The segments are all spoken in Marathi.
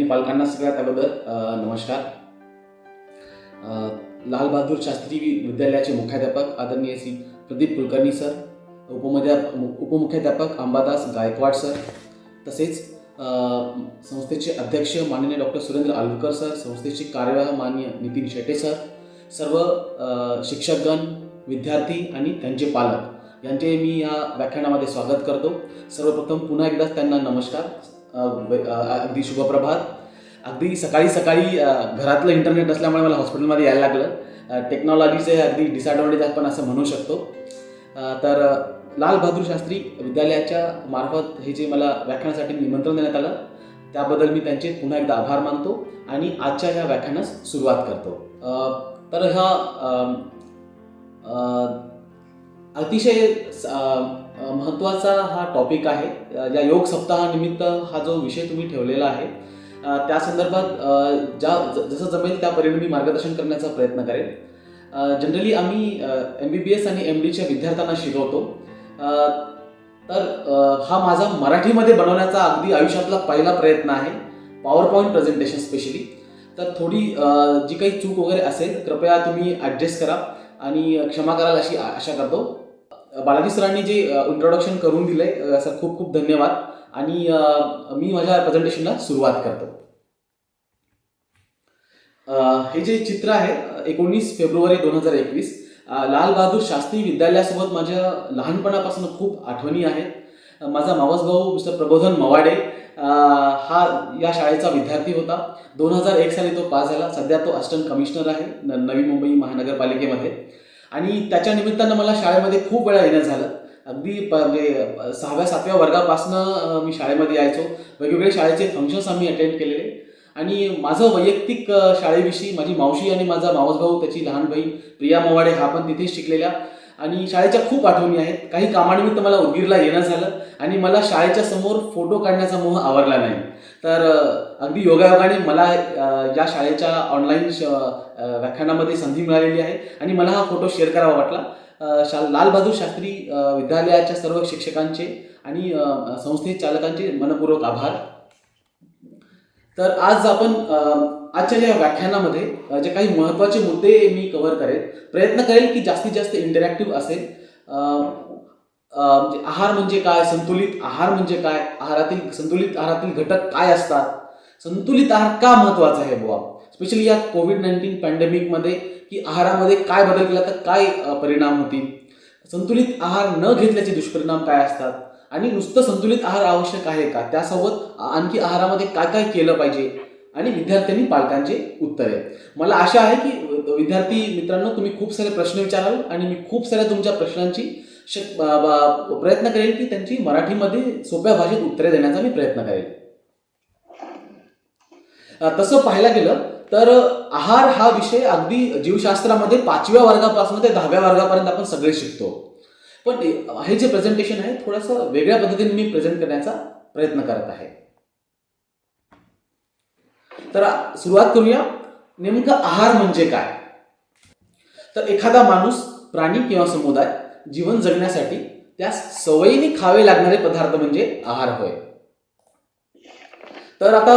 आणि पालकांना सगळ्यात अगोदर नमस्कार. लाल बहादूर शास्त्री विद्यालयाचे मुख्याध्यापक आदरणीय श्री प्रदीप कुलकर्णी सर, उपमुख्याध्यापक अंबादास गायकवाड सर, तसेच संस्थेचे अध्यक्ष माननीय डॉक्टर सुरेंद्र आलुरकर सर, संस्थेचे कार्यवाह माननीय नितीन शेटे सर, सर्व शिक्षकगण, विद्यार्थी आणि त्यांचे पालक यांचे मी या व्याख्यानामध्ये स्वागत करतो. सर्वप्रथम पुन्हा एकदा त्यांना नमस्कार. अगदी शुभप्रभात. अगदी सकाळी सकाळी घरातलं इंटरनेट असल्यामुळे मला हॉस्पिटलमध्ये यायला लागलं. टेक्नॉलॉजीचे अगदी डिसॲडव्हान्टेज आपण असं म्हणू शकतो. तर लाल बहादूर शास्त्री विद्यालयाच्या मार्फत हे जे मला व्याख्यानासाठी निमंत्रण देण्यात आलं त्याबद्दल मी त्यांचे पुन्हा एकदा आभार मानतो आणि आजच्या ह्या व्याख्यानास सुरुवात करतो. तर हा अतिशय महत्त्वाचा हा टॉपिक आहे. या योग सप्ताहानिमित्त हा जो विषय तुम्ही ठेवलेला आहे त्या संदर्भात जसं जमेल त्या परीने मी मार्गदर्शन करण्याचा प्रयत्न करेन. जनरली आम्ही MBBS आणि MDच्या विद्यार्थ्यांना शिकवतो. तर हा माझा मराठीमध्ये बनवण्याचा अगदी आयुष्यातला पहिला प्रयत्न आहे, पॉवर पॉईंट प्रेझेंटेशन स्पेशली. तर थोडी जी काही चूक वगैरे असेल कृपया तुम्ही ॲडजस्ट करा आणि क्षमा कराल अशी आशा करतो. बालाजी सरांनी जे इंट्रोडक्शन करून दिलंय सर, खूप खूप धन्यवाद. आणि मी माझ्या प्रेझेंटेशनला सुरुवात करतो. हे जे चित्र आहे 19 फेब्रुवारी 2021. लाल बहादूर शास्त्री विद्यालयासोबत माझ्या लहानपणापासून खूप आठवणी आहेत. माझा मावस भाऊ मिस्टर प्रबोधन मवाडे हा या शाळेचा विद्यार्थी होता. 2001 साली तो पास झाला. सध्या तो असिस्टंट कमिशनर आहे नवी मुंबई महानगरपालिकेमध्ये. आणि त्याच्या निमित्तानं मला शाळेमध्ये खूप वेळा येणं झालं. अगदी 6व्या-7व्या वर्गापासून मी शाळेमध्ये यायचो. वेगवेगळे शाळेचे फंक्शन्स आम्ही अटेंड केलेले. आणि माझं वैयक्तिक शाळेविषयी माझी मावशी आणि माझा मावस भाऊ, त्याची लहान बहीण प्रिया मवाडे हा पण तिथेच शिकलेल्या. आणि शाळेच्या खूप आठवणी आहेत. काही कामानिमित्त मला उदगीरला येणं झालं आणि मला शाळेच्या समोर फोटो काढण्याचा मोह आवरला नाही. तर अगदी योगायोगाने मला या शाळेच्या ऑनलाईन व्याख्यानामध्ये संधी मिळालेली आहे आणि मला हा फोटो शेअर करावा वाटला. लाल बहादूर शास्त्री विद्यालयाच्या सर्व शिक्षकांचे आणि संस्थे चालकांचे मनपूर्वक आभार. तर आज आपण आजच्या या व्याख्यानामध्ये जे काही महत्त्वाचे मुद्दे मी कव्हर करेन, प्रयत्न करेल की जास्तीत जास्त इंटरॅक्टिव्ह असेल. आहार म्हणजे काय, संतुलित आहार म्हणजे काय, संतुलित आहारातील घटक काय असतात, संतुलित आहार का महत्त्वाचा आहे बुवा, स्पेशली या कोविड-19 पॅन्डेमिकमध्ये की आहारामध्ये काय बदल केला तर काय परिणाम होतील, संतुलित आहार न घेतल्याचे दुष्परिणाम काय असतात आणि नुसतं संतुलित आहार आवश्यक आहे का, त्यासोबत आणखी आहारामध्ये काय काय केलं पाहिजे आणि विद्यार्थ्यांनी पालकांचे उत्तरे. मला आशा आहे की विद्यार्थी मित्रांनो तुम्ही खूप सारे प्रश्न विचाराल आणि मी खूप साऱ्या तुमच्या प्रश्नांची प्रयत्न करेल की त्यांची मराठीमध्ये सोप्या भाषेत उत्तरे देण्याचा मी प्रयत्न करेल. तसं पाहायला गेलं तर आहार हा विषय अगदी जीवशास्त्रामध्ये 5व्या वर्गापासून ते 10व्या वर्गापर्यंत आपण सगळे शिकतो. पण हे जे प्रेझेंटेशन आहे थोडंसं वेगळ्या पद्धतीने मी प्रेझेंट करण्याचा प्रयत्न करत आहे. तर सुरुवात करूया. नेमकं आहार म्हणजे काय? तर एखादा माणूस, प्राणी किंवा समुदाय जीवन जगण्यासाठी त्यास सवयीने खावे लागणारे पदार्थ म्हणजे आहार होय. तर आता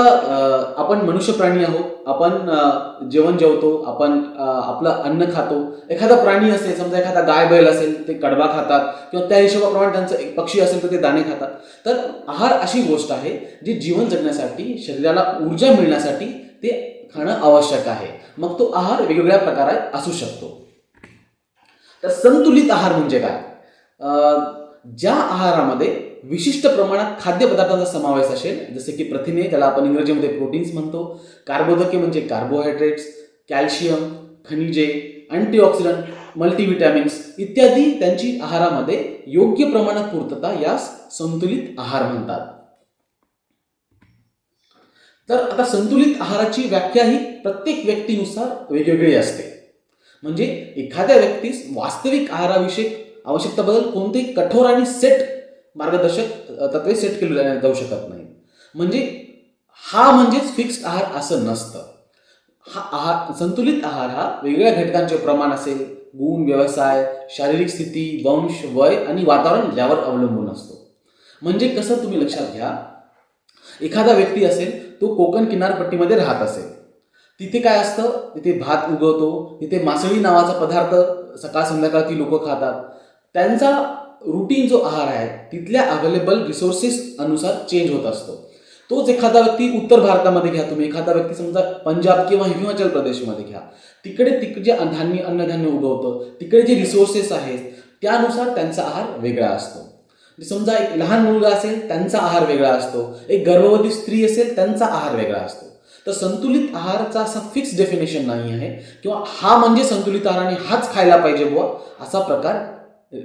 आपण मनुष्य प्राणी आहोत. आपण जेवण जेवतो, आपण आपलं अन्न खातो. एखादा प्राणी असेल, समजा एखादा गाय बैल असेल ते कडबा खातात किंवा त्या हिशोबाप्रमाणे त्यांचं एक पक्षी असेल तर ते दाणे खातात. तर आहार अशी गोष्ट आहे जी जीवन जगण्यासाठी, शरीराला ऊर्जा मिळण्यासाठी ते खाणं आवश्यक आहे. मग तो आहार वेगवेगळ्या प्रकारात असू शकतो. तर संतुलित आहार म्हणजे काय? ज्या आहारामध्ये विशिष्ट प्रमाणात खाद्यपदार्थांचा समावेश असेल, जसे की प्रथिने, त्याला आपण इंग्रजीमध्ये प्रोटीन्स म्हणतो, कार्बोदके म्हणजे कार्बोहायड्रेट्स, कॅल्शियम, खनिजे, अँटीऑक्सिडंट, मल्टीव्हिटॅमिन्स इत्यादी त्यांची आहारामध्ये योग्य प्रमाणात पूर्तता यास संतुलित आहार म्हणतात. तर आता संतुलित आहाराची व्याख्या ही प्रत्येक व्यक्तीनुसार वेगवेगळी असते. म्हणजे एखाद्या व्यक्तीस वास्तविक आहाराविषयी आवश्यकताबद्दल कोणतेही कठोर आणि सेट मार्गदर्शक तत्वे सेट केले जाऊ शकत नाही. म्हणजे हा म्हणजेच फिक्स्ड आहार असं नसतं. हा आहार, संतुलित आहार हा वेगवेगळ्या घटकांचे प्रमाण असेल, गुण, व्यवसाय, शारीरिक स्थिती, वंश, वय आणि वातावरण यावर अवलंबून असतो. म्हणजे कसं तुम्ही लक्षात घ्या, एखादा व्यक्ती असेल तो कोकण किनारपट्टीमध्ये राहत असेल. तिथे काय असतं, तिथे भात उगवतो, तिथे मासळी नावाचा पदार्थ सकाळ संध्याकाळ ती लोक खातात. त्यांचा रुटीन जो आहार आहे तिथल्या अवेलेबल रिसोर्सेस अनुसार चेंज होत असतो. तोच एखादा व्यक्ती उत्तर भारतामध्ये घ्या, तुम्ही एखादा व्यक्ती समजा पंजाब किंवा हिमाचल प्रदेशमध्ये घ्या, तिकडे जे अन्नधान्य उगवतं, तिकडे जे रिसोर्सेस आहेत त्यानुसार त्यांचा आहार वेगळा असतो. समजा एक लहान मुलगा असेल त्यांचा आहार वेगळा असतो, एक गर्भवती स्त्री असेल त्यांचा आहार वेगळा असतो. तर संतुलित आहाराचा असा फिक्स डेफिनेशन नाही आहे किंवा हा म्हणजे संतुलित आहार आणि हाच खायला पाहिजे बुवा असा प्रकार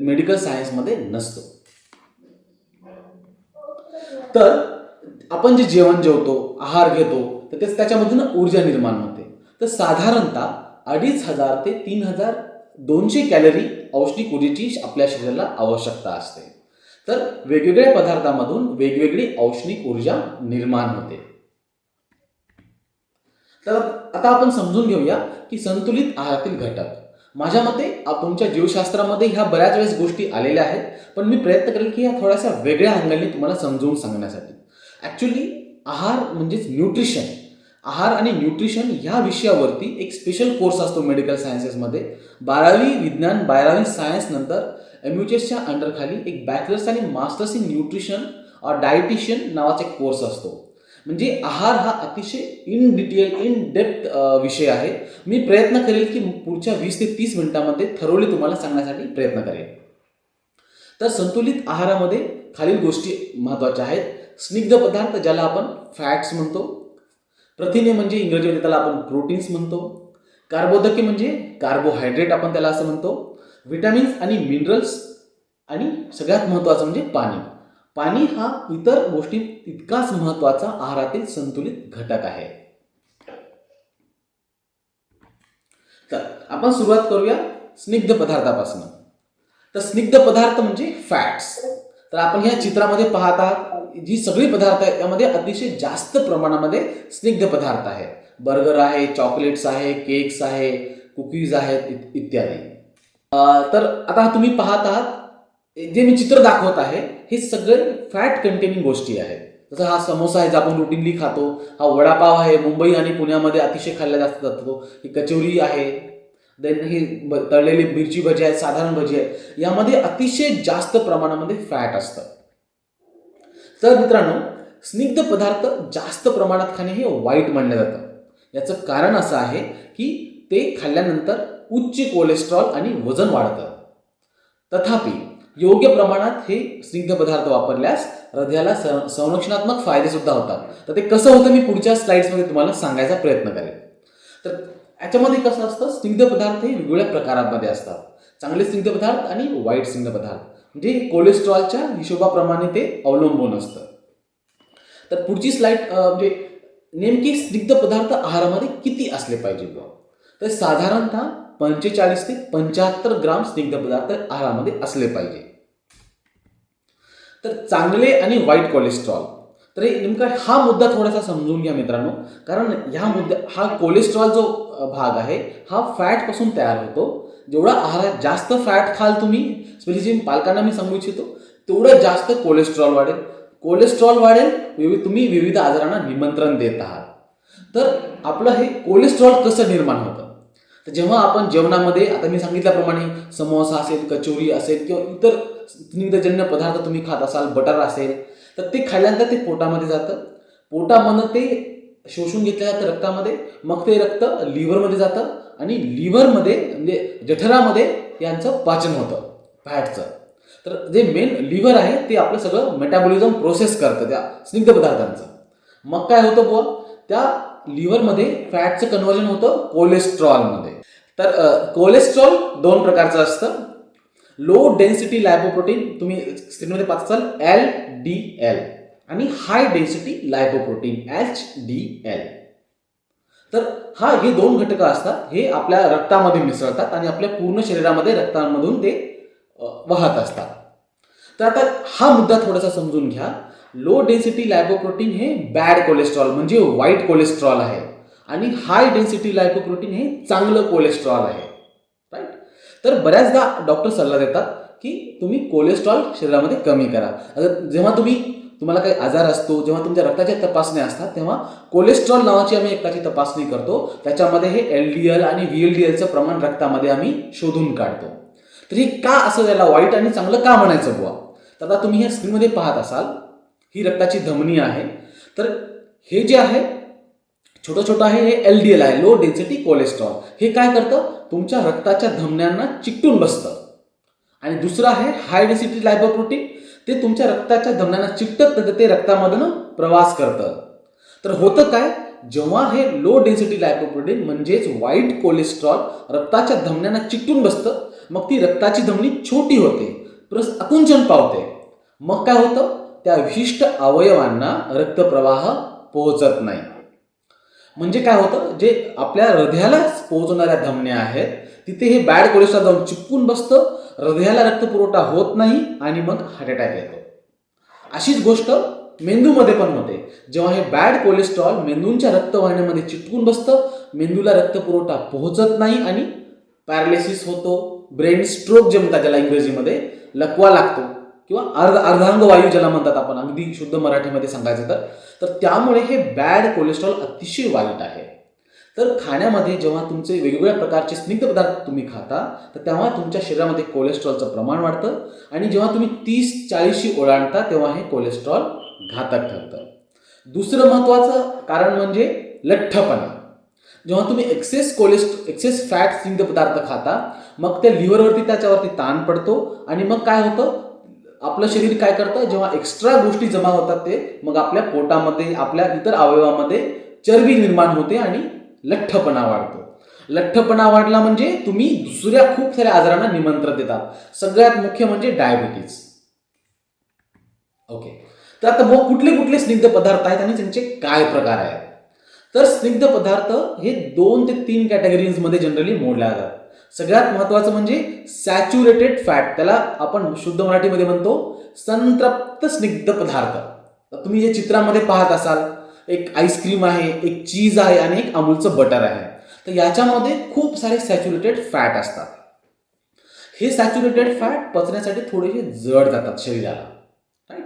मेडिकल सायन्समध्ये नसतो. तर आपण जे जेवण जेवतो, आहार घेतो, तर त्याच्यामधून ऊर्जा निर्माण होते. तर साधारणतः 2500 ते 3200 कॅलरी औष्णिक ऊर्जेची आपल्या शरीराला आवश्यकता असते. तर वेगवेगळ्या पदार्थांमधून वेगवेगळी औष्णिक ऊर्जा निर्माण होते. तर आता आपण समजून घेऊया की संतुलित आहारातील घटक. माझ्या मते तुमच्या जीवशास्त्रामध्ये ह्या बऱ्याच वेळेस गोष्टी आलेल्या आहेत, पण मी प्रयत्न करेल की ह्या थोड्याशा वेगळ्या अँगलने तुम्हाला समजून सांगण्यासाठी. ॲक्च्युली आहार म्हणजेच न्यूट्रिशन, आहार आणि न्यूट्रिशन ह्या विषयावरती एक स्पेशल कोर्स असतो मेडिकल सायन्सेसमध्ये. 12वी विज्ञान 12वी सायन्स नंतर MUHSच्या अंडरखाली एक बॅचलर्स आणि मास्टर्स इन न्यूट्रिशन और डायटिशियन नावाचा एक कोर्स असतो. म्हणजे आहार हा अतिशय इन डिटेल इन डेप्थ विषय आहे. मी प्रयत्न करेल की पुढच्या 20 ते 30 मिनिटांमध्ये थरोली तुम्हाला सांगण्यासाठी प्रयत्न करेल. तर संतुलित आहारामध्ये खालील गोष्टी महत्त्वाच्या आहेत. स्निग्ध पदार्थ ज्याला आपण फॅट्स म्हणतो, प्रथिने म्हणजे इंग्रजीमध्ये त्याला आपण प्रोटीन्स म्हणतो, कार्बोदके म्हणजे कार्बोहायड्रेट आपण त्याला असं म्हणतो, व्हिटॅमिन्स आणि मिनरल्स, आणि सगळ्यात महत्त्वाचं म्हणजे पाणी. पाणी हा इतर गोष्टी तितकाच महत्त्वाचा आहारातील संतुलित घटक आहे. तर आपण सुरुवात करूया स्निग्ध पदार्थापासून. तर स्निग्ध पदार्थ म्हणजे फॅट्स. तर आपण ह्या चित्रामध्ये पाहत आहात जी सगळी पदार्थ आहेत त्यामध्ये अतिशय जास्त प्रमाणामध्ये स्निग्ध पदार्थ आहेत. बर्गर आहे, चॉकलेट्स आहे, केक्स आहे, कुकीज आहेत इत्यादी. तर आता तुम्ही पाहत आहात जे मी चित्र दाखवत आहे हे सगळे फॅट कंटेनिंग गोष्टी आहेत. जसं हा समोसा आहे जो आपण रुटीनली खातो, हा वडापाव आहे मुंबई आणि पुण्यामध्ये अतिशय खाल्ला जास्त जातो, ही कचोरी आहे, देन ही तळलेली मिरची भजी आहे, साधारण भजी आहे, यामध्ये अतिशय जास्त प्रमाणामध्ये फॅट असतं. तर मित्रांनो, स्निग्ध पदार्थ जास्त प्रमाणात खाणे हे वाईट मानलं जातं. याचं कारण असं आहे की ते खाल्ल्यानंतर उच्च कोलेस्ट्रॉल आणि वजन वाढतं. तथापि योग्य प्रमाणात हे स्निग्ध पदार्थ वापरल्यास हृदयाला संरक्षणात्मक फायदे सुद्धा होतात. तर ते कसं होतं मी पुढच्या स्लाइड्समध्ये तुम्हाला सांगायचा प्रयत्न करेन. तर याच्यामध्ये कसं असतं, स्निग्ध पदार्थ हे वेगवेगळ्या प्रकारांमध्ये असतात. चांगले स्निग्ध पदार्थ आणि वाईट स्निग्ध पदार्थ, म्हणजे कोलेस्ट्रॉलच्या हिशोबाप्रमाणे ते अवलंबून असतं. तर पुढची स्लाइड म्हणजे नेमकी स्निग्ध पदार्थ आहारामध्ये किती असले पाहिजे. तर साधारणतः 45 ते 75 ग्राम स्निग्ध पदार्थ आहारामध्ये असले पाहिजे. तर चांगले आणि वाईट कोलेस्ट्रॉल, तर नेमका हा मुद्दा थोडासा समजून घ्या मित्रांनो. कारण हा कोलेस्ट्रॉल जो भाग आहे हा फॅट पासून तयार होतो. जेवढा आहारात जास्त फॅट खाल तुम्ही, स्पेशली जे पालकांना मी सांगू इच्छितो, तेवढं जास्त कोलेस्ट्रॉल वाढेल. कोलेस्ट्रॉल वाढेल, तुम्ही विविध आजारांना निमंत्रण देत आहात. तर आपलं हे कोलेस्ट्रॉल कसं निर्माण होतं, तर जेव्हा आपण जेवणामध्ये आता मी सांगितल्याप्रमाणे समोसा असेल, कचोरी असेल किंवा इतर स्निग्धजन्य पदार्थ तुम्ही खात असाल, बटर असेल, तर ते खाल्ल्यानंतर ते पोटामध्ये जातं. पोटामधनं ते शोषून घेतलं जातं रक्तामध्ये, मग ते रक्त लिव्हरमध्ये जातं आणि लिव्हरमध्ये म्हणजे जठरामध्ये यांचं पाचन होतं फॅटचं. तर जे मेन लिव्हर आहे ते आपलं सगळं मेटाबॉलिझम प्रोसेस करतं त्या स्निग्ध पदार्थांचं. मग काय होतं बुवा, त्या लिव्हरमध्ये फॅटचं कन्व्हर्जन होतं कोलेस्ट्रॉलमध्ये. तर कोलेस्ट्रॉल 2 प्रकारचं असतं. लो डेन्सिटी लायपोप्रोटीन, तुम्ही स्क्रीनमध्ये पाहत असाल LDL, आणि हाय डेन्सिटी लायपोप्रोटीन HDL. तर हे 2 घटक असतात, हे आपल्या रक्तामध्ये मिसळतात आणि आपल्या पूर्ण शरीरामध्ये रक्तामधून ते वाहत असतात. तर आता हा मुद्दा थोडासा समजून घ्या. लो डेन्सिटी लायपोप्रोटीन हे बॅड कोलेस्ट्रॉल म्हणजे वाईट कोलेस्ट्रॉल आहे, आणि हाय डेन्सिटी लायपोप्रोटीन हे चांगलं कोलेस्ट्रॉल आहे. राईट. तर बऱ्याचदा डॉक्टर सल्ला देतात की तुम्ही कोलेस्ट्रॉल शरीरामध्ये कमी करा. जेव्हा तुम्ही तुम्हाला काही आजार असतो, जेव्हा तुमच्या रक्ताच्या तपासण्या असतात तेव्हा कोलेस्ट्रॉल नावाची आम्ही रक्ताची तपासणी करतो. त्याच्यामध्ये हे LDL आणि VLDLचं प्रमाण रक्तामध्ये आम्ही शोधून काढतो. तर हे का असं त्याला वाईट आणि चांगलं का म्हणायचं बुवा? तर आता तुम्ही ह्या स्क्रीनमध्ये पाहत असाल, ही रक्ताची धमनी आहे. तर हे जे आहे छोटं छोटं आहे, हे LDL आहे, लो डेन्सिटी कोलेस्ट्रॉल. हे काय करतं? तुमच्या रक्ताच्या धमन्यांना चिकटून बसतं. आणि दुसरं आहे हाय डेन्सिटी लायपोप्रोटीन. ते तुमच्या रक्ताच्या धमन्यांना चिकटत तर ते रक्तामधून प्रवास करतं. तर होतं काय, जेव्हा हे लो डेन्सिटी लायपोप्रोटीन म्हणजेच वाईट कोलेस्ट्रॉल रक्ताच्या धमन्यांना चिकटून बसतं, मग ती रक्ताची धमनी छोटी होते, प्लस आकुंचन पावते. मग काय होतं, त्या विशिष्ट अवयवांना रक्तप्रवाह पोहोचत नाही. म्हणजे काय होतं, जे आपल्या हृदयाला पोहोचणाऱ्या धमन्या आहेत तिथे हे बॅड कोलेस्ट्रॉल जाऊन चिपकून बसतं, हृदयाला रक्तपुरवठा होत नाही आणि मग हार्ट अटॅक येतो. अशीच गोष्ट मेंदूमध्ये पण होते. जेव्हा हे बॅड कोलेस्ट्रॉल मेंदूंच्या रक्तवाहिन्यामध्ये चिटकून बसतं, मेंदूला रक्तपुरवठा पोहोचत नाही आणि पॅरालिसिस होतो, ब्रेन स्ट्रोक जे म्हणतात ज्याला इंग्रजीमध्ये, लकवा लागतो किंवा अर्धांग वायू ज्याला म्हणतात आपण अगदी शुद्ध मराठीमध्ये सांगायचं तर त्यामुळे हे बॅड कोलेस्ट्रॉल अतिशय वाईट आहे. तर खाण्यामध्ये जेव्हा तुमचे वेगवेगळ्या प्रकारचे स्निग्ध पदार्थ तुम्ही खाता तर तेव्हा तुमच्या शरीरामध्ये कोलेस्ट्रॉलचं प्रमाण वाढतं आणि जेव्हा तुम्ही 30-40 ओलांडता तेव्हा हे कोलेस्ट्रॉल घातक ठरतं. दुसरं महत्त्वाचं कारण म्हणजे लठ्ठपणा. जेव्हा तुम्ही एक्सेस फॅट स्निग्ध पदार्थ खाता, मग ते लिव्हरवरती त्याच्यावरती ताण पडतो आणि मग काय होतं, आपलं शरीर काय करतं, जेव्हा एक्स्ट्रा गोष्टी जमा होतात ते मग आपल्या पोटामध्ये, आपल्या इतर अवयवामध्ये चरबी निर्माण होते आणि लठ्ठपणा वाढतो. लठ्ठपणा वाढला म्हणजे तुम्ही दुसऱ्या खूप साऱ्या आजारांना निमंत्रण देतात. सगळ्यात मुख्य म्हणजे डायबिटीज. ओके, तर आता मग कुठले कुठले स्निग्ध पदार्थ आहेत आणि त्यांचे काय प्रकार आहेत? तर स्निग्ध पदार्थ हे 2 ते 3 कॅटेगरीजमध्ये जनरली मोडले जातात. सगळ्यात महत्त्वाचं म्हणजे सॅच्युरेटेड फॅट, त्याला आपण शुद्ध मराठीमध्ये म्हणतो संतृप्त स्निग्ध पदार्थ. तुम्ही जे चित्रामध्ये पाहत असाल, एक आईस्क्रीम आहे, एक चीज आहे आणि एक अमूलचं बटर आहे. तर याच्यामध्ये खूप सारे सॅच्युरेटेड फॅट असतात. हे सॅच्युरेटेड फॅट पचण्यासाठी थोडेसे जड जातात शरीराला, राईट.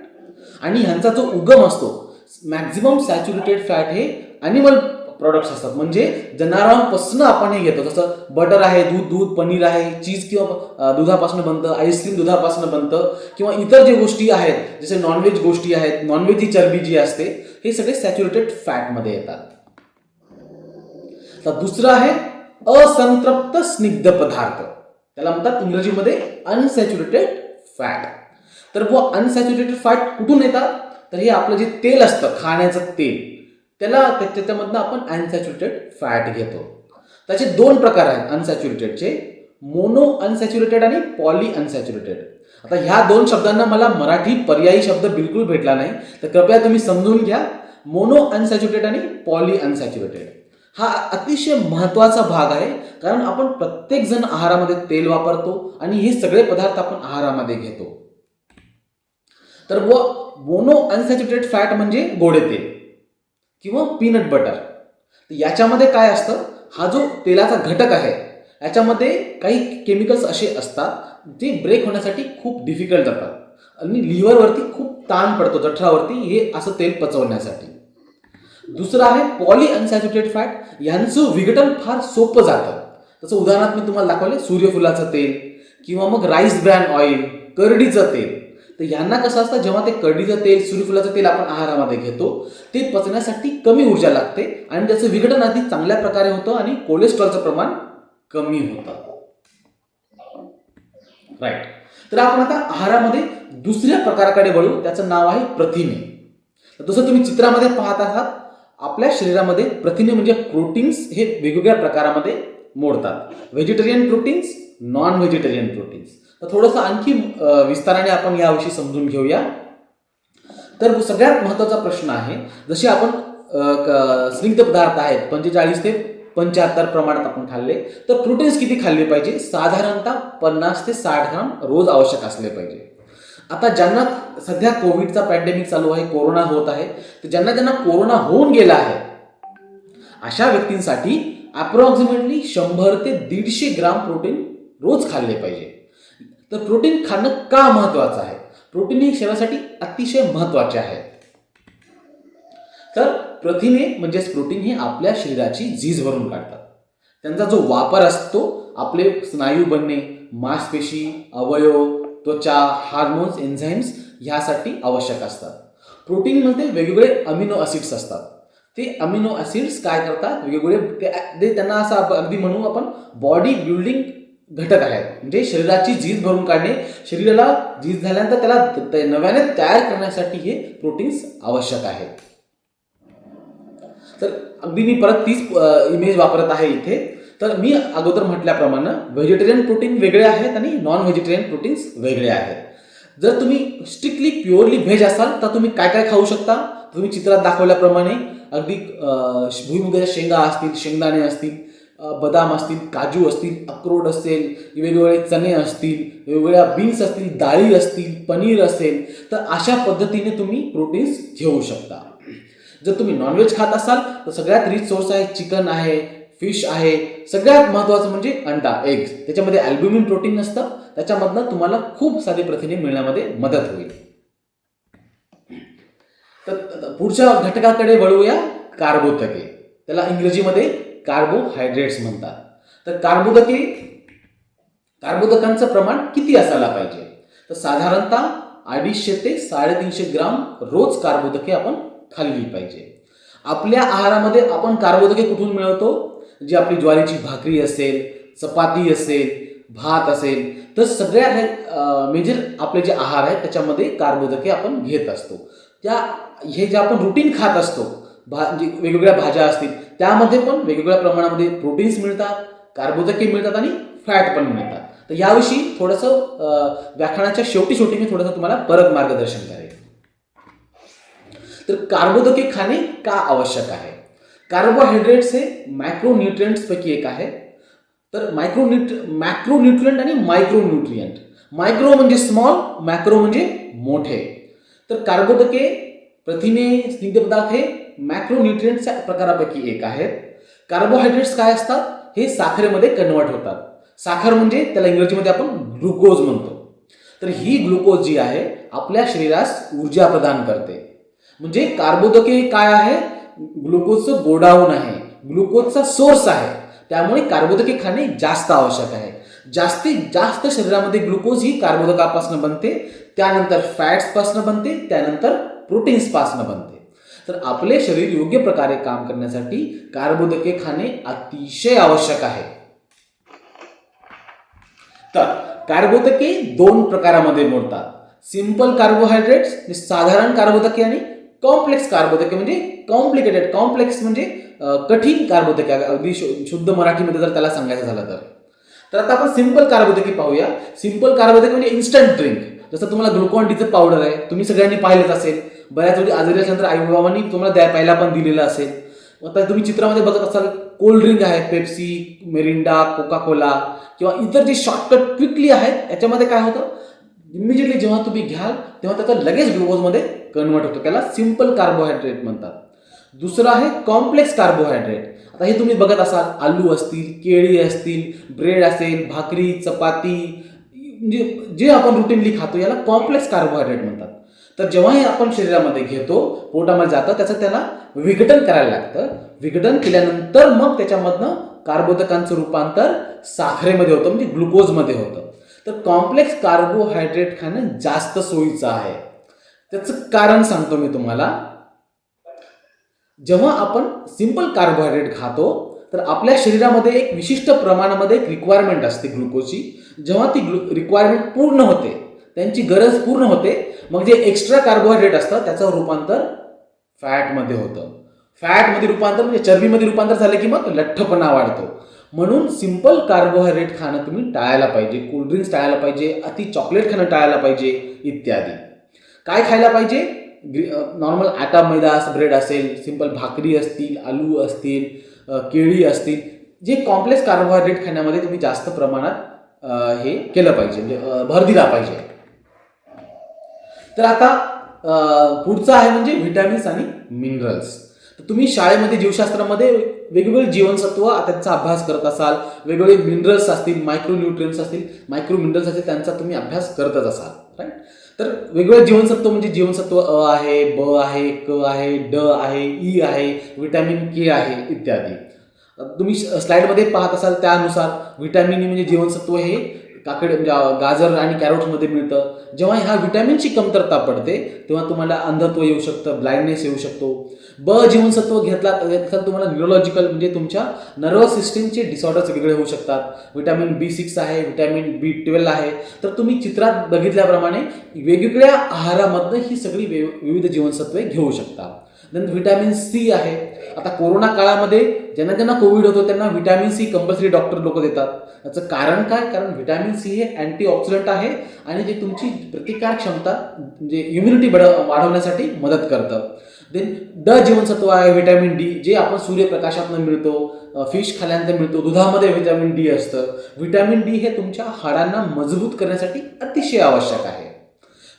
आणि ह्यांचा जो उगम असतो, मॅक्झिमम सॅच्युरेटेड फॅट हे ॲनिमल प्रोडक्ट्स असतात, म्हणजे जनावरांपासून आपण हे घेतो. जसं बटर आहे, दूध पनीर आहे, चीज किंवा दुधापासून बनतं, आईस्क्रीम दुधापासून बनतं, किंवा इतर जे गोष्टी आहेत जसे नॉनव्हेज गोष्टी आहेत, नॉनव्हेजची चरबी जी असते, हे सगळे सॅच्युरेटेड फॅटमध्ये येतात. तर दुसरं आहे असंतृप्त स्निग्ध पदार्थ, त्याला म्हणतात इंग्रजीमध्ये अनसॅच्युरेटेड फॅट. तर अनसॅच्युरेटेड फॅट कुठून येतात? तर हे आपलं जे तेल असतं, खाण्याचं तेल, त्याच्यामधनं आपण अनसॅच्युरेटेड फॅट घेतो. त्याचे 2 प्रकार आहेत अनसॅच्युरेटेडचे, मोनो अनसॅच्युरेटेड आणि पॉली अनसॅच्युरेटेड. आता ह्या 2 शब्दांना मला मराठी पर्यायी शब्द बिलकुल भेटला नाही, तर कृपया तुम्ही समजून घ्या. मोनो अनसॅच्युरेटेड आणि पॉली अनसॅच्युरेटेड हा अतिशय महत्त्वाचा भाग आहे, कारण आपण प्रत्येक जण आहारामध्ये तेल वापरतो आणि हे सगळे पदार्थ आपण आहारामध्ये घेतो. तर मोनो अनसॅच्युरेटेड फॅट म्हणजे गोडे तेल किंवा पीनट बटर. याच्यामध्ये काय असतं, हा जो तेलाचा घटक आहे याच्यामध्ये काही केमिकल्स असे असतात जे ब्रेक होण्यासाठी खूप डिफिकल्ट जातात आणि लिव्हरवरती खूप ताण पडतो, जठरावरती, हे असं तेल पचवण्यासाठी. दुसरं आहे पॉली अनसॅच्युरेटेड फॅट. यांचं विघटन फार सोपं जातं. तसं उदाहरणार्थ मी तुम्हाला दाखवले सूर्यफुलाचं तेल किंवा मग राईस ब्रॅन ऑइल, करडीचं तेल. तर यांना कसं असतं, जेव्हा ते करडीचं तेल, सूर्यफुलाचं तेल आपण आहारामध्ये घेतो, ते पचण्यासाठी कमी ऊर्जा लागते आणि त्याचं विघटन अगदी चांगल्या प्रकारे होतं आणि कोलेस्ट्रॉलचं प्रमाण कमी होतं, राईट. तर आपण आता आहारामध्ये दुसऱ्या प्रकाराकडे वळू, त्याचं नाव आहे प्रथिने. जसं तुम्ही चित्रामध्ये पाहत आहात, आपल्या शरीरामध्ये प्रथिने म्हणजे प्रोटीन्स हे वेगवेगळ्या प्रकारामध्ये मोडतात. Vegetarian proteins, non vegetarian proteins. तर थोडंसं आणखी विस्ताराने आपण याविषयी समजून घेऊया. तर सगळ्यात महत्त्वाचा प्रश्न आहे, जसे आपण स्निग्ध पदार्थ आहेत 45 ते 75 प्रमाणात आपण खाल्ले, तर प्रोटीन्स किती खाल्ले पाहिजे? साधारणतः 50 ते 60 ग्राम रोज आवश्यक असले पाहिजे. आता ज्यांना सध्या कोविडचा पॅन्डेमिक चालू आहे, कोरोना होत आहे, तर ज्यांना कोरोना होऊन गेला आहे अशा व्यक्तींसाठी अप्रॉक्सिमेटली 100 ते 150 ग्राम प्रोटीन रोज खाल्ले पाहिजे. तर प्रोटीन खाणं का महत्त्वाचं आहे? प्रोटीन हे शरीरासाठी अतिशय महत्त्वाचे आहे. तर प्रथिने म्हणजेच प्रोटीन हे आपल्या शरीराची झीज भरून काढतात. त्यांचा जो वापर असतो आपले स्नायू बनणे, मांसपेशी, अवयव, त्वचा, हार्मोन्स, एन्झाईम्स ह्यासाठी आवश्यक असतात. प्रोटीनमध्ये वेगवेगळे अमिनो ॲसिड्स असतात. ते अमिनो ॲसिड्स काय करतात, वेगवेगळे ते त्यांना असं अगदी म्हणू आपण बॉडी बिल्डिंग घटक आहेत. म्हणजे शरीराची झीज भरून काढणे, शरीराला झीज झाल्यानंतर त्याला नव्याने तयार करण्यासाठी हे प्रोटीन्स आवश्यक आहेत. तर अगदी मी परत तीच इमेज वापरत आहे इथे. तर मी अगोदर म्हटल्याप्रमाणे व्हेजिटेरियन प्रोटीन वेगळे आहेत आणि नॉन व्हेजिटेरियन प्रोटीन्स वेगळे आहेत. जर तुम्ही स्ट्रिक्टली प्युअरली व्हेज असाल तर तुम्ही काय काय खाऊ शकता, तुम्ही चित्रात दाखवल्याप्रमाणे अगदी भुईमुगाच्या शेंगा असतील, शेंगदाणे असतील, बदाम असतील, काजू असतील, अक्रोड असेल, वेगवेगळे चणे असतील, वेगवेगळ्या बीन्स असतील, डाळी असतील, पनीर असेल, तर अशा पद्धतीने तुम्ही प्रोटीन्स घेऊ शकता. जर तुम्ही नॉनव्हेज खात असाल तर सगळ्यात रिच सोर्स आहे चिकन आहे, फिश आहे. सगळ्यात महत्त्वाचं म्हणजे अंडा, एग्स. त्याच्यामध्ये अल्ब्युमिन प्रोटीन असतं. त्याच्यामधनं तुम्हाला खूप सारे प्रथिने मिळण्यामध्ये मदत होईल. तर पुढच्या घटकाकडे वळूया, कार्बोदके. त्याला इंग्रजीमध्ये कार्बोहायड्रेट्स म्हणतात. तर कार्बोदकांचं प्रमाण किती असायला पाहिजे, तर साधारणतः 250 ते 350 ग्राम रोज कार्बोदके आपण खाल्ली पाहिजे. आपल्या आहारामध्ये आपण कार्बोदके कुठून मिळवतो, जी आपली ज्वारीची भाकरी असेल, चपाती असेल, भात असेल, तर सगळ्या मेजर आपले जे आहार आहेत त्याच्यामध्ये कार्बोदके आपण घेत असतो. हे जे आपण रुटीन खात असतो, म्हणजे वेगवेगळ्या भाज्या असतील त्यामध्ये पण वेगवेगळ्या प्रमाणामध्ये प्रोटीन्स मिळतात, कार्बोदके मिळतात आणि फॅट पण मिळतात. तर याविषयी थोडंसं व्याख्यानाच्या शेवटी मी थोडंसं तुम्हाला परत मार्गदर्शन करेन. तर कार्बोदके खाणे का आवश्यक आहे. कार्बोहायड्रेट्स हे मॅक्रोन्यूट्रिएंट्स पैकी एक आहे. तर मॅक्रोन्यूट्रिएंट आणि मायक्रोन्यूट्रिएंट. मायक्रो म्हणजे स्मॉल, मॅक्रो म्हणजे मोठे. तर कार्बोदके, प्रथिने, स्निग्ध पदार्थ हे मॅक्रोन्यूट्रिएंट्सच्या प्रकारापैकी एक आहेत. कार्बोहायड्रेट्स काय असतात, हे साखरेमध्ये कन्वर्ट होतात. साखर म्हणजे त्याला इंग्रजीमध्ये आपण ग्लुकोज म्हणतो. तर ही ग्लुकोज जी आहे आपल्या शरीरास ऊर्जा प्रदान करते. म्हणजे कार्बोदके काय आहे, ग्लुकोजचं गोडाऊन आहे, ग्लुकोजचा सोर्स आहे. त्यामुळे कार्बोदके खाणे जास्त आवश्यक आहे. जास्तीत जास्त शरीरामध्ये ग्लुकोज ही कार्बोदकापासून बनते, त्यानंतर फॅट्सपासून बनते, त्यानंतर प्रोटीन्सपासून बनते. तर आपले शरीर योग्य प्रकारे काम करण्यासाठी कार्बोदके खाणे अतिशय आवश्यक आहे. तर कार्बोदके 2 प्रकारामध्ये मोडतात. सिंपल कार्बोहायड्रेट्स, साधारण कार्बोदके, आणि कॉम्प्लेक्स कार्बोदके म्हणजे कॉम्प्लिकेटेड. कॉम्प्लेक्स म्हणजे कठीण कार्बोदके, अगदी शुद्ध मराठीमध्ये जर त्याला सांगायचं झालं तर. तर आता आपण सिंपल कार्बोदके पाहूया. सिंपल कार्बोदके म्हणजे इन्स्टंट ड्रिंक. जसं तुम्हाला ग्लुकॉन डीचं पावडर आहे, तुम्ही सगळ्यांनी पाहिलंच असेल. बऱ्याच वेळी आजारी असल्यानंतर आईबाबांनी तुम्हाला प्यायला पण दिलेलं असेल. आता तुम्ही चित्रामध्ये बघत असाल कोल्ड ड्रिंक आहे, पेप्सी, मिरिंडा, कोका कोला किंवा इतर जे शॉर्टकट क्विकली आहेत, याच्यामध्ये काय होतं, इमिजिएटली जेव्हा तुम्ही घ्याल तेव्हा त्याचा लगेच ग्लुकोजमध्ये कन्वर्ट होतो. त्याला सिंपल कार्बोहायड्रेट म्हणतात. दुसरं आहे कॉम्प्लेक्स कार्बोहायड्रेट. आता हे तुम्ही बघत असाल, आलू असतील, केळी असतील, ब्रेड असेल, भाकरी, चपाती, म्हणजे जे आपण रुटीनली खातो याला कॉम्प्लेक्स कार्बोहायड्रेट म्हणतात. तर जेव्हा हे आपण शरीरामध्ये घेतो, पोटामध्ये जातं, त्याचं त्याला विघटन करायला लागतं. विघटन केल्यानंतर मग त्याच्यामधनं कार्बोदकांचं रूपांतर साखरेमध्ये होतं, म्हणजे ग्लुकोजमध्ये होतं. तर कॉम्प्लेक्स कार्बोहायड्रेट खाणं जास्त सोयीचं आहे. त्याचं कारण सांगतो मी तुम्हाला. जेव्हा आपण सिंपल कार्बोहायड्रेट खातो तर आपल्या शरीरामध्ये एक विशिष्ट प्रमाणामध्ये एक रिक्वायरमेंट असते ग्लुकोजची. जेव्हा ती रिक्वायरमेंट पूर्ण होते, त्यांची गरज पूर्ण होते, मग जे एक्स्ट्रा कार्बोहायड्रेट असतं त्याचं रूपांतर फॅटमध्ये होतं. फॅटमध्ये रूपांतर म्हणजे चरबीमध्ये रूपांतर झालं की मग लठ्ठपणा वाढतो. म्हणून सिंपल कार्बोहायड्रेट खाणं तुम्ही टाळायला पाहिजे. कोल्ड्रिंक्स टाळायला पाहिजे, अति चॉकलेट खाणं टाळायला पाहिजे इत्यादी. काय खायला पाहिजे, नॉर्मल आटा मैदा ब्रेड असेल, सिंपल भाकरी असतील, आलू असतील, केळी असतील, जे कॉम्प्लेक्स कार्बोहायड्रेट खाण्यामध्ये तुम्ही जास्त प्रमाणात हे केलं पाहिजे, म्हणजे भर दिला पाहिजे. तर आता पुढचं आहे म्हणजे व्हिटॅमिन्स आणि मिनरल्स. तर तुम्ही शाळेमध्ये जीवशास्त्रामध्ये वेगवेगळे जीवनसत्व त्यांचा अभ्यास करत असाल, वेगवेगळे मिनरल्स असतील, मायक्रोन्यूट्रिएंट्स असतील, मायक्रो मिनरल्स असतील, त्यांचा तुम्ही अभ्यास करतच असाल, राईट. तर वेगवेगळे जीवनसत्व म्हणजे जीवनसत्व अ आहे, ब आहे, क आहे, ड आहे, ई आहे, व्हिटॅमिन के आहे इत्यादी. तुम्ही स्लाइडमध्ये पाहत असाल त्यानुसार व्हिटॅमिन ई म्हणजे जीवनसत्व हे काकडी म्हणजे गाजर आणि कॅरोटमध्ये मिळतं. जेव्हा ह्या व्हिटॅमिनची कमतरता पडते तेव्हा तुम्हाला अंधत्व येऊ शकतं, ब्लाइंडनेस येऊ शकतो. ब जीवनसत्व घेतला तुम्हाला न्यूरोलॉजिकल म्हणजे तुमच्या नर्वस सिस्टीमचे डिसऑर्डर्स वेगळे होऊ शकतात. व्हिटॅमिन B6 आहे, व्हिटॅमिन B12 आहे. तर तुम्ही चित्रात बघितल्याप्रमाणे वेगवेगळ्या आहारामधनं ही सगळी विविध जीवनसत्वे घेऊ शकता. नंतर व्हिटॅमिन सी आहे. आता कोरोना काळामध्ये ज्यांना ज्यांना कोविड होतो त्यांना व्हिटॅमिन सी कंपल्सरी डॉक्टर लोक देतात. याचं कारण काय? कारण व्हिटॅमिन सी हे अँटीऑक्सिडंट आहे आणि जे तुमची प्रतिकार क्षमता म्हणजे इम्युनिटी वाढवण्यासाठी मदत करतं. देन ड जीवनसत्व आहे व्हिटॅमिन डी, जे आपण सूर्यप्रकाशातून मिळतो, फिश खाल्यानंतर मिळतो, दुधामध्ये व्हिटॅमिन डी असतं. व्हिटॅमिन डी हे तुमच्या हाडांना मजबूत करण्यासाठी अतिशय आवश्यक आहे.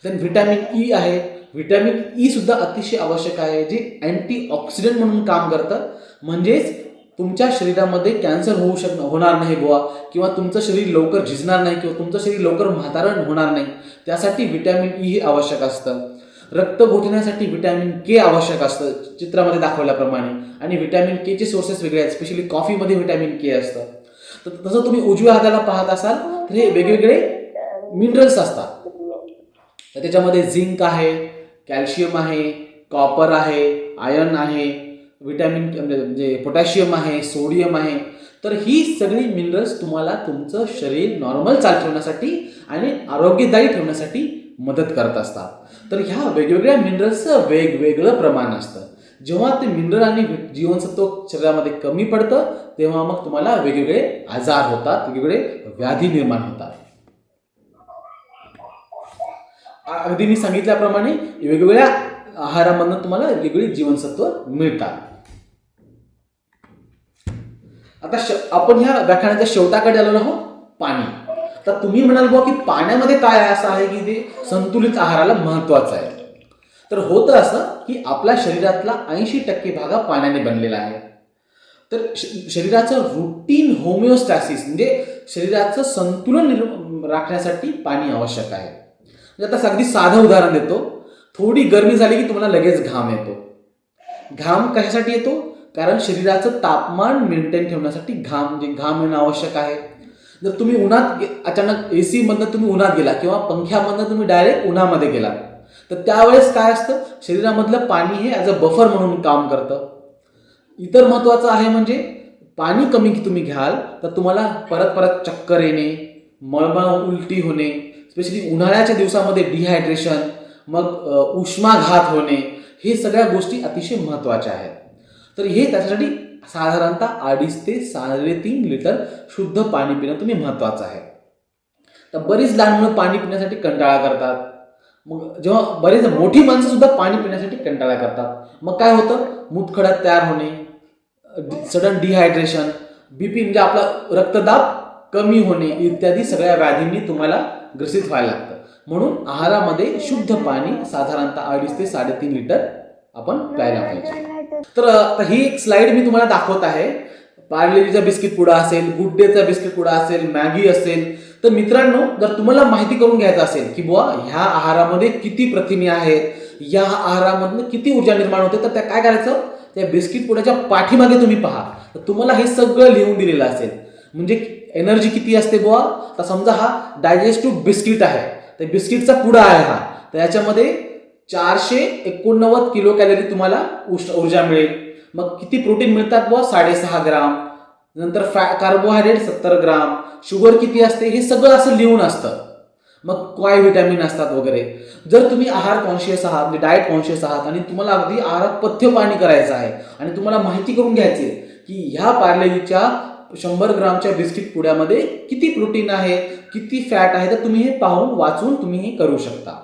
देन व्हिटॅमिन ई आहे. व्हिटॅमिन ई सुद्धा अतिशय आवश्यक आहे, जे अँटीऑक्सिडंट म्हणून काम करतं. म्हणजेच तुमच्या शरीरामध्ये कॅन्सर होणार नाही बुवा, किंवा तुमचं शरीर लवकर झिजणार नाही, किंवा तुमचं शरीर लवकर म्हातारण होणार नाही. त्यासाठी व्हिटॅमिन ई हे आवश्यक असतं. रक्त गोठण्यासाठी व्हिटॅमिन के आवश्यक असतं चित्रामध्ये दाखवल्याप्रमाणे. आणि व्हिटॅमिन केचे सोर्सेस वेगळे आहेत. स्पेशली कॉफीमध्ये व्हिटॅमिन के असतं. तर तसं तुम्ही उजव्या हाताला पाहत असाल तर हे वेगवेगळे मिनरल्स असतात. तर त्याच्यामध्ये झिंक आहे, कॅल्शियम आहे, कॉपर आहे, आयर्न आहे, व्हिटॅमिन म्हणजे पोटॅशियम आहे, सोडियम आहे. तर ही सगळी मिनरल्स तुम्हाला तुमचं शरीर नॉर्मल चाल ठेवण्यासाठी आणि आरोग्यदायी ठेवण्यासाठी मदत करत असतात. तर ह्या वेगवेगळ्या मिनरल्सचं वेगवेगळं प्रमाण असतं. जेव्हा ते मिनरल आणि जीवनसत्व शरीरामध्ये कमी पडतं तेव्हा मग तुम्हाला वेगवेगळे आजार होतात, वेगवेगळे व्याधी निर्माण होतात. अगदी मी सांगितल्याप्रमाणे वेगवेगळ्या आहारामधून तुम्हाला वेगवेगळी जीवनसत्व मिळतात. आता आपण ह्या व्याख्यानाच्या शेवटाकडे आलो आहोत. पाणी. तर तुम्ही म्हणाल बुवा की पाण्यामध्ये काय असं आहे की ते संतुलित आहाराला महत्वाचं आहे. तर होतं असं की आपल्या शरीरातला 80% भाग हा पाण्याने बनलेला आहे. तर शरीराचं रुटीन होमिओस्टॅसिस म्हणजे शरीराचं संतुलन राखण्यासाठी पाणी आवश्यक आहे. म्हणजे आता अगदी साधं उदाहरण देतो. थोडी गरमी झाली की तुम्हाला लगेच घाम येतो. घाम कशासाठी येतो? कारण शरीराचं तापमान मेंटेन ठेवण्यासाठी घाम येणं आवश्यक आहे. जर तुम्ही उन्हात अचानक AC मधनं तुम्ही उन्हात गेला किंवा पंख्यामधनं तुम्ही डायरेक्ट उन्हामध्ये गेला तर त्यावेळेस काय असतं, शरीरामधलं पाणी हे ॲज अ बफर म्हणून काम करतं. इतर महत्त्वाचं आहे म्हणजे पाणी कमी तुम्ही घ्याल तर तुम्हाला परत परत चक्कर येणे, मळमळ उलटी होणे, स्पेशली उन्हाळ्याच्या दिवसामध्ये डिहायड्रेशन, मग उष्माघात होणे, हे सगळ्या गोष्टी अतिशय महत्त्वाच्या आहेत. तर हे त्याच्यासाठी साधारणतः 2.5 ते 3.5 लिटर शुद्ध पाणी पिणं तुम्ही महत्त्वाचं आहे. तर बरीच लहान मुलं पाणी पिण्यासाठी कंटाळा करतात. मग जेव्हा बरेच मोठी माणसं सुद्धा पाणी पिण्यासाठी कंटाळा करतात, मग काय होतं, मूतखडा तयार होणे, सडन डिहायड्रेशन, BP म्हणजे आपला रक्तदाब कमी होणे इत्यादी सगळ्या व्याधींनी तुम्हाला ग्रसित व्हायला लागतं. म्हणून आहारामध्ये शुद्ध पाणी साधारणतः 2.5 ते 3.5 लिटर आपण प्यायला पाहिजे. तर ही एक स्लाइड मी तुम्हाला दाखवत आहे. पार्लेजीचा बिस्किट पुडा असेल, गुड डेचा बिस्किट पुडा असेल, मॅगी असेल. तर मित्रांनो, जर तुम्हाला माहिती करून घ्यायचं असेल की बुवा ह्या आहारामध्ये किती प्रथिने आहेत, या आहारामधनं किती ऊर्जा निर्माण होते, तर त्या काय करायचं, त्या बिस्किट पुड्याच्या पाठीमागे तुम्ही पहा, तर तुम्हाला हे सगळं लिहून दिलेलं असेल. म्हणजे एनर्जी किती असते बुवा. तर समजा हा डायजेस्टिव्ह बिस्किट आहे, तर बिस्किटचा पुडा आहे हा, तर याच्यामध्ये 489 किलो कॅलरी तुम्हाला ऊर्जा मिळेल. मग किती प्रोटीन मिळतात बुवा, 6.5 ग्राम. नंतर कार्बोहायड्रेट 70 ग्राम. शुगर किती असते हे सगळं असं लिहून असतं. मग काय व्हिटॅमिन असतात वगैरे. जर तुम्ही आहार कॉन्शियस आहात, म्हणजे डाएट कॉन्शियस आहात आणि तुम्हाला अगदी आहारात पथ्य पाणी करायचं आहे आणि तुम्हाला माहिती करून घ्यायची की ह्या पार्लेजीच्या 100 ग्रामच्या बिस्किट पुड्यामध्ये किती प्रोटीन आहे, किती फॅट आहे, तर तुम्ही हे पाहून वाचून तुम्ही हे करू शकता.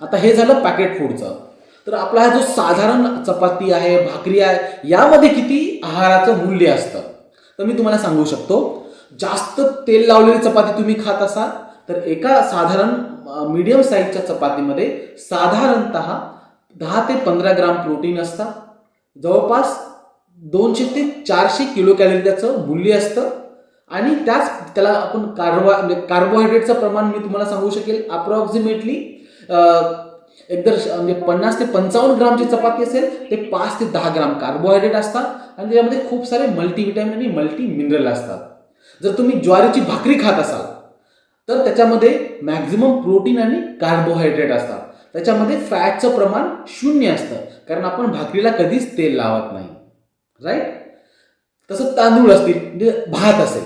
आता हे झालं पॅकेट फूडचं. तर आपला हा जो साधारण चपाती आहे, भाकरी आहे, यामध्ये किती आहाराचं मूल्य असतं तर मी तुम्हाला सांगू शकतो. जास्त तेल लावलेली चपाती तुम्ही खात असाल तर एका साधारण मीडियम साईजच्या चपातीमध्ये साधारणतः 10 ते 15 ग्राम प्रोटीन असतात. जवळपास 200 ते 400 किलो कॅलरी त्याचं मूल्य असतं. आणि त्याला आपण कार्बोहायड्रेटचं प्रमाण मी तुम्हाला सांगू शकेल अप्रॉक्सिमेटली एकदर म्हणजे 50 ते 55 ग्रामची चपाती असेल ते 5 ते 10 ग्राम कार्बोहायड्रेट असतात आणि त्याच्यामध्ये खूप सारे मल्टीव्हिटॅमिन आणि मल्टी मिनरल असतात. जर तुम्ही ज्वारीची भाकरी खात असाल तर त्याच्यामध्ये मॅक्झिमम प्रोटीन आणि कार्बोहायड्रेट असतात. त्याच्यामध्ये फॅटचं प्रमाण 0 असतं, कारण आपण भाकरीला कधीच तेल लावत नाही, राईट. तसं तांदूळ असतील म्हणजे भात असेल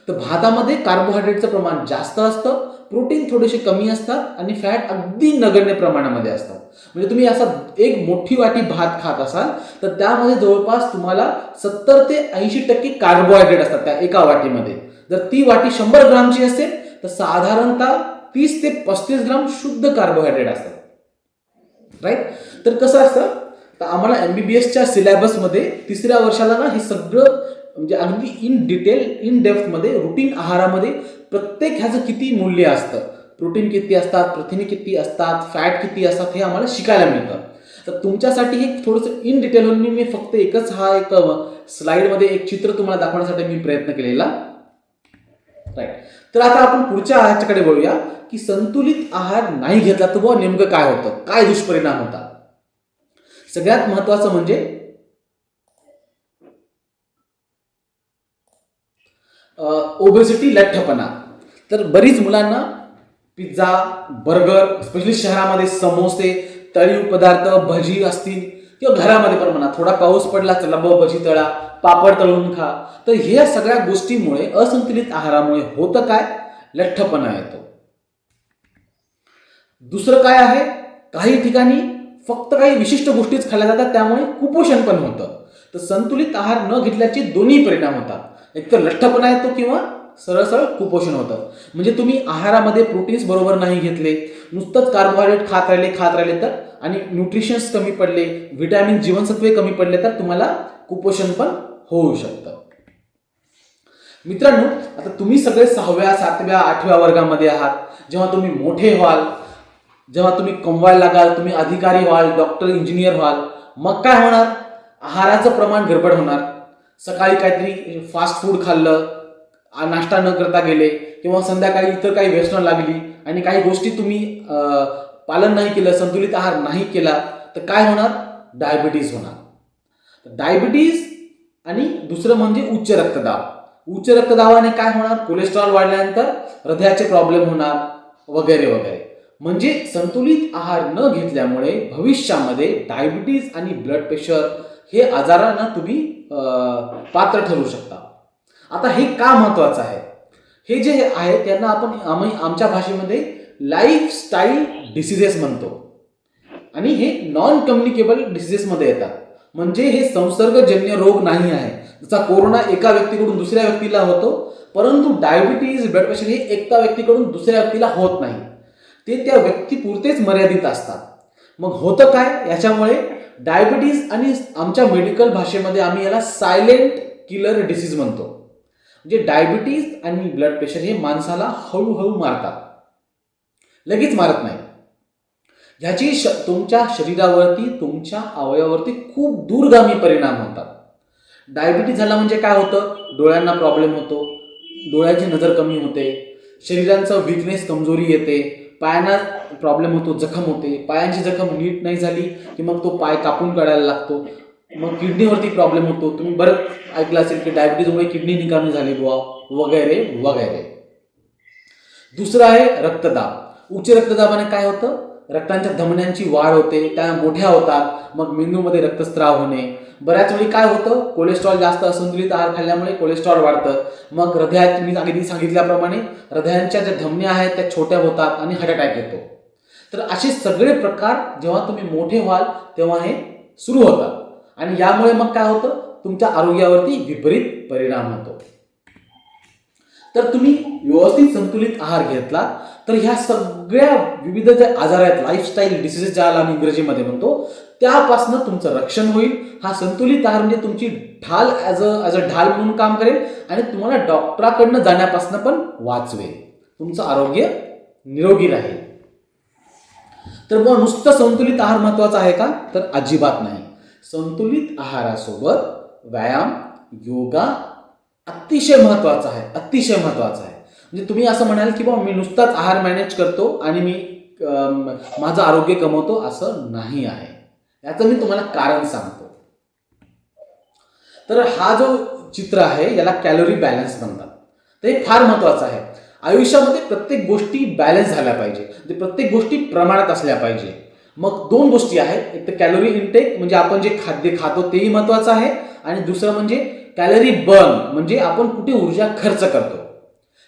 तर भातामध्ये कार्बोहायड्रेटचं प्रमाण जास्त असतं, प्रोटीन थोडेसे कमी असतात आणि फॅट अगदी नगण्य प्रमाणामध्ये असतात. म्हणजे तुम्ही असा एक मोठी वाटी भात खात असाल तर त्यामध्ये जवळपास तुम्हाला 70 ते 80% कार्बोहायड्रेट असतात त्या एका वाटीमध्ये. जर ती वाटी 100 ग्रामची असेल तर साधारणतः 30 ते 35 ग्राम शुद्ध कार्बोहायड्रेट असतात, राईट. तर कसं असतं, तर आम्हाला MBBSच्या सिलेबसमध्ये 3ऱ्या वर्षाला ना हे सगळं म्हणजे अगदी इन डिटेल इन डेप्थमध्ये रुटीन आहारामध्ये प्रत्येक ह्याचं किती मूल्य असतं, प्रोटीन किती असतात, प्रथिने किती असतात, फॅट किती असतात हे आम्हाला शिकायला मिळतं. तर तुमच्यासाठी हे थोडंसं इन डिटेल म्हणून मी फक्त एकच हा एक स्लाइडमध्ये एक चित्र तुम्हाला दाखवण्यासाठी मी प्रयत्न केलेला, राईट. तर आता आपण पुढच्या आहाराच्याकडे बोलूया की संतुलित आहार नाही घेतला तर बुवा नेमकं काय होतं, काय दुष्परिणाम होतात. सगळ्यात महत्वाचं म्हणजे ओबेसिटी, लठ्ठपणा. तर बरीच मुलांना पिझ्झा, बर्गर, स्पेशली शहरामध्ये समोसे, तळीव पदार्थ, भजी असतील किंवा घरामध्ये पण म्हणा, थोडा पाऊस पडला चला भजी तळा, पापड तळून खा. तर ह्या सगळ्या गोष्टीमुळे, असंतुलित आहारामुळे होतं काय, लठ्ठपणा येतो. दुसरं काय आहे, काही ठिकाणी फक्त काही विशिष्ट गोष्टीच खाल्ल्या जातात त्यामुळे कुपोषण पण होतं. तर संतुलित आहार न घेतल्याचे दोन्ही परिणाम होतात, एक तर लठ्ठपणा येतो किंवा सरळ सरळ कुपोषण होतं. म्हणजे तुम्ही आहारामध्ये प्रोटीन्स बरोबर नाही घेतले, नुसतंच कार्बोहायड्रेट खात राहिले तर आणि न्यूट्रिशन्स कमी पडले, व्हिटॅमिन जीवनसत्वे कमी पडले तर तुम्हाला कुपोषण पण होऊ शकतं. मित्रांनो, आता तुम्ही सगळे 6व्या, 7व्या, 8व्या वर्गामध्ये आहात. जेव्हा तुम्ही मोठे व्हाल, जेव्हा तुम्ही कमवायला लागाल, तुम्ही अधिकारी व्हाल, डॉक्टर, इंजिनियर व्हाल, मग काय होणार, आहाराचं प्रमाण गडबड होणार. सकाळी काहीतरी फास्ट फूड खाल्लं, नाश्ता न करता गेले किंवा संध्याकाळी इतर काही व्यसनं लागली आणि काही गोष्टी तुम्ही पालन नाही केलं, संतुलित आहार नाही केला तर काय होणार, डायबिटीज होणार. डायबिटीज आणि दुसरं म्हणजे उच्च रक्तदाब. उच्च रक्तदाबाने काय होणार, कोलेस्ट्रॉल वाढल्यानंतर हृदयाचे प्रॉब्लेम होणार वगैरे वगैरे. म्हणजे संतुलित आहार न घेतल्यामुळे भविष्यामध्ये डायबिटीज आणि ब्लड प्रेशर हे आजारांना तुम्ही पात्र ठरू शकता. आता हे का महत्वाचं आहे, हे जे आहे त्यांना आम्ही आमच्या भाषेमध्ये लाईफस्टाईल डिसिजेस म्हणतो आणि हे नॉन कम्युनिकेबल डिसिजेसमध्ये येतात. म्हणजे हे संसर्गजन्य रोग नाही आहे. जसा कोरोना एका व्यक्तीकडून दुसऱ्या व्यक्तीला होतो, परंतु डायबिटीज, ब्लड प्रेशर हे एका व्यक्तीकडून दुसऱ्या व्यक्तीला होत नाही, ते त्या व्यक्तीपुरतेच मर्यादित असतात. मग होतं काय याच्यामुळे, डायबिटीज आणि आमच्या मेडिकल भाषेमध्ये आम्ही याला सायलेंट किलर डिसीज म्हणतो. म्हणजे डायबिटीज आणि ब्लड प्रेशर हे माणसाला हळूहळू मारतात, लगेच मारत नाही. ह्याची तुमच्या शरीरावरती, तुमच्या अवयवावरती खूप दूरगामी परिणाम होतात. डायबिटीज झाला म्हणजे काय होतं, डोळ्यांना प्रॉब्लेम होतो, डोळ्याची नजर कमी होते, शरीरांचं वीकनेस, कमजोरी येते, पायांना प्रॉब्लेम होतो, जखम होते, पायांची जखम नीट नाही झाली की मग तो पाय कापून काढायला लागतो, मग किडनीवरती प्रॉब्लेम होतो. तुम्ही बरं ऐकलं असेल की डायबिटीजमुळे किडनी निकामी झाली बुवा वगैरे वगैरे. दुसरं आहे रक्तदाब. उच्च रक्तदाबाने काय होतं, रक्तांच्या धमन्यांची वाढ होते, त्या मोठ्या होतात, मग मेंदूमध्ये रक्तस्राव होणे. बऱ्याच वेळी काय होतं, कोलेस्ट्रॉल जास्त, असंतुलित आहार खाल्ल्यामुळे कोलेस्ट्रॉल वाढतं. मग हृदयात मी आधी सांगितल्याप्रमाणे हृदयांच्या ज्या धमन्या आहेत त्या छोट्या होतात आणि हार्ट अटॅक येतो. तर असे सगळे प्रकार जेव्हा तुम्ही मोठे व्हाल तेव्हा हे सुरू होतात आणि यामुळे मग काय होतं, तुमच्या आरोग्यावरती विपरीत परिणाम होतो. तर तुम्ही व्यवस्थित संतुलित आहार घेतला तर ह्या सगळ्या विविध जे आजार आहेत, लाईफस्टाईल डिसीजेस ज्याला आम्ही इंग्रजीमध्ये म्हणतो, त्यापासून तुमचं रक्षण होईल. हा संतुलित आहार म्हणजे तुमची ढाल ॲज अ ढाल म्हणून काम करेल आणि तुम्हाला डॉक्टराकडनं जाण्यापासून पण वाचवेल. तुमचं आरोग्य निरोगी राहील. तर मग नुसतं संतुलित आहार महत्वाचा आहे का, तर अजिबात नाही. संतुलित आहारासोबत व्यायाम, योगा अतिशय महत्वाचा आहे, अतिशय महत्वाचा आहे. म्हणजे तुम्ही असं म्हणाल की बाबा मी नुसताच आहार मॅनेज करतो आणि मी माझं आरोग्य कमवतो असं नाही आहे. याचं मी तुम्हाला कारण सांगतो. तर हा जो चित्र आहे याला कॅलोरी बॅलन्स म्हणतात. तर हे फार महत्त्वाचं आहे. आयुष्यामध्ये प्रत्येक गोष्टी बॅलन्स झाल्या पाहिजे, म्हणजे प्रत्येक गोष्टी प्रमाणात असल्या पाहिजे. मग दोन गोष्टी आहेत, एक तर कॅलोरी इनटेक म्हणजे आपण जे खाद्य खातो तेही महत्त्वाचं आहे, आणि दुसरं म्हणजे कॅलरी बर्न म्हणजे आपण कुठे ऊर्जा खर्च करतो.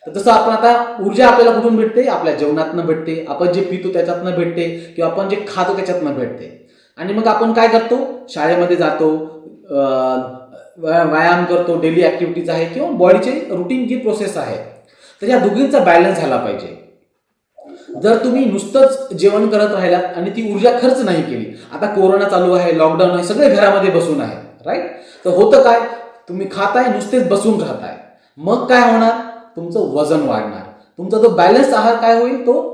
तर तसं आपण आता ऊर्जा आपल्याला कुठून भेटते? आपल्या जेवणातनं भेटते, आपण जे पितो त्याच्यातनं भेटते, किंवा आपण जे खातो त्याच्यातनं भेटते. आणि मग आपण काय करतो? शाळेमध्ये जातो, व्यायाम करतो, डेली ॲक्टिव्हिटीज आहे किंवा बॉडीचे रुटीन जी प्रोसेस आहे, तर या दोघींचा बॅलन्स झाला पाहिजे. जर तुम्ही नुसतंच जेवण करत राहिलात आणि ती ऊर्जा खर्च नाही केली, आता कोरोना चालू आहे, लॉकडाऊन आहे, सगळे घरामध्ये बसून आहे, राईट? तर होतं काय? तुम्ही खाताय, नुसतेच बसून राहताय, मग काय होणार? तुमचं वजन वाढणार. तुमचा जो बॅलन्स आहार काय होईल? तो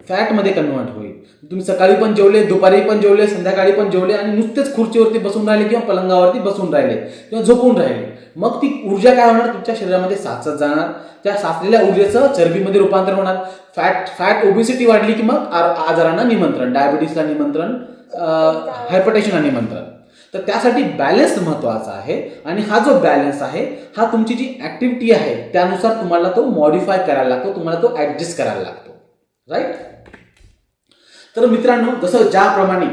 फॅटमध्ये कन्वर्ट होईल. तुम्ही सकाळी पण जेवले, दुपारी पण जेवले, संध्याकाळी पण जेवले, आणि नुसतेच खुर्चीवरती बसून राहिले किंवा पलंगावरती बसून राहिले किंवा झोपून राहिले, मग ती ऊर्जा काय होणार? तुमच्या शरीरामध्ये साचत जाणार. त्या साचलेल्या ऊर्जेचं चरबीमध्ये रूपांतर होणार. फॅट ओबिसिटी वाढली की मग आजारांना निमंत्रण, डायबिटीसला निमंत्रण, हायपरटेन्शनला निमंत्रण. तर त्यासाठी बॅलन्स महत्त्वाचा आहे, आणि हा जो बॅलन्स आहे हा तुमची जी ॲक्टिव्हिटी आहे त्यानुसार तुम्हाला तो मॉडिफाय करायला लागतो, तुम्हाला तो ॲडजस्ट करायला लागतो, राईट? तर मित्रांनो, जसं ज्याप्रमाणे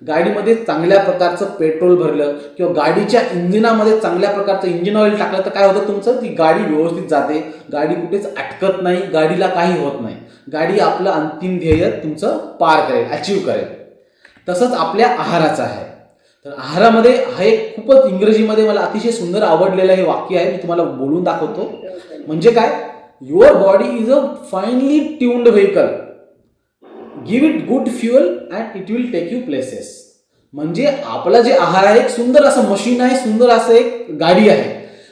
गाडीमध्ये चांगल्या प्रकारचं पेट्रोल भरलं किंवा गाडीच्या इंजिनामध्ये चांगल्या प्रकारचं इंजिन ऑइल टाकलं तर काय होतं? तुमचं ती गाडी व्यवस्थित जाते, गाडी कुठेच अटकत नाही, गाडीला काही होत नाही, गाडी आपलं अंतिम ध्येय तुमचं पार करेल, अचीव्ह करेल. तसंच आपल्या आहाराचं आहे. तर आहारामध्ये हा एक खूपच इंग्रजीमध्ये मला अतिशय सुंदर आवडलेलं हे वाक्य आहे, मी तुम्हाला बोलून दाखवतो. म्हणजे काय? Your body is a finely tuned vehicle, give it good fuel and it will take you places. म्हणजे आपला जे आहार आहे एक सुंदर असं मशीन आहे, सुंदर असं एक गाडी आहे.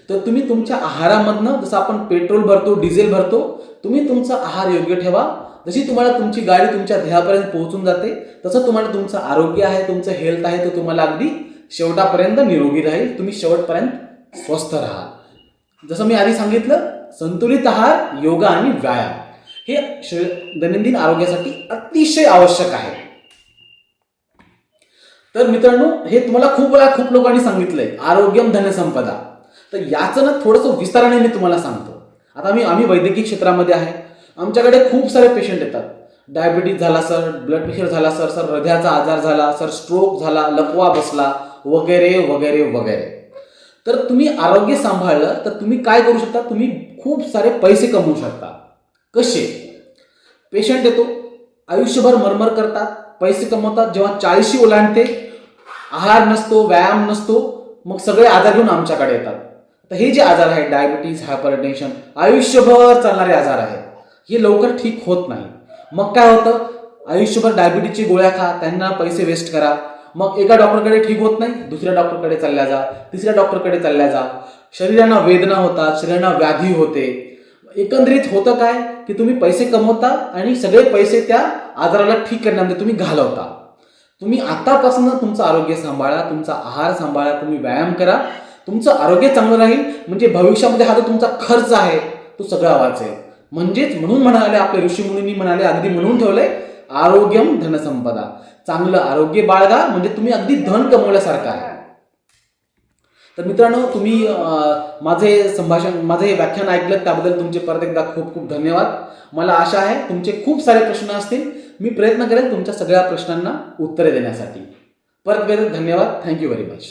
तर तुम्ही तुमच्या आहारामधनं, जसं आपण पेट्रोल भरतो, डिझेल भरतो, तुम्ही तुमचा आहार योग्य ठेवा. जशी तुम्हाला तुमची गाडी तुमच्या ध्येयापर्यंत पोहोचून जाते, तसं तुम्हाला तुमचं आरोग्य आहे, तुमचं हेल्थ आहे, तो तुम्हाला अगदी शेवटापर्यंत निरोगी राहील. तुम्ही शेवटपर्यंत स्वस्थ राहा. जसं मी आधी सांगितलं, संतुलित आहार, योगा आणि व्यायाम हे दैनंदिन आरोग्यासाठी अतिशय आवश्यक आहे. तर मित्रांनो, हे तुम्हाला खूप वेळा खूप लोकांनी सांगितलंय, आरोग्यम धनसंपदा. तर याचं ना थोडंसं विस्ताराने मी तुम्हाला सांगतो. आता आम्ही वैद्यकीय क्षेत्रामध्ये आहे, आमच्याकडे खूप सारे पेशंट येतात. डायबिटीज झाला सर, ब्लड प्रेशर झाला सर, हृदयाचा आजार झाला सर, स्ट्रोक झाला, लकवा बसला, वगैरे वगैरे वगैरे. तर तुम्ही आरोग्य सांभाळलं तर तुम्ही काय करू शकता? तुम्ही खूप सारे पैसे कमवू शकता. कसे? पेशंट येतो, आयुष्यभर मरमर करतात, पैसे कमवतात, जेव्हा 40शी ओलांडते, आहार नसतो, व्यायाम नसतो, मग सगळे आजार घेऊन आमच्याकडे येतात. तर हे जे आजार आहेत, डायबिटीज, हायपरटेन्शन, आयुष्यभर चालणारे आजार आहेत, हे लवकर ठीक होत नाही. मग काय होतं? आयुष्यभर डायबिटीजची गोळ्या खा, त्यांना पैसे वेस्ट करा, मग एका डॉक्टरकडे ठीक होत नाही, दुसऱ्या डॉक्टरकडे चालल्या जा, तिसऱ्या डॉक्टरकडे चालल्या जा, शरीरांना वेदना होतात, शरीरांना व्याधी होते. एकंदरीत होतं काय की तुम्ही पैसे कमवता आणि सगळे पैसे त्या आजाराला ठीक करण्यामध्ये तुम्ही घालवता. तुम्ही आतापासून तुमचं आरोग्य सांभाळा, तुमचा आहार सांभाळा, तुम्ही व्यायाम करा, तुमचं आरोग्य चांगलं राहील. म्हणजे भविष्यामध्ये हा जो तुमचा खर्च आहे तो सगळा वाचेल. म्हणजेच म्हणून म्हणाले आपले ऋषीमुनींनी म्हणाले, अगदी म्हणून ठेवलंय, आरोग्यम धनसंपदा. चांगलं आरोग्य बाळगा म्हणजे तुम्ही अगदी धन कमवल्यासारखं आहे. तर मित्रांनो, तुम्ही माझं हे व्याख्यान ऐकलं त्याबद्दल तुमचे परत एकदा खूप खूप धन्यवाद. मला आशा आहे तुमचे खूप सारे प्रश्न असतील, मी प्रयत्न करेन तुमच्या सगळ्या प्रश्नांना उत्तरे देण्यासाठी. परत धन्यवाद. Thank you very much.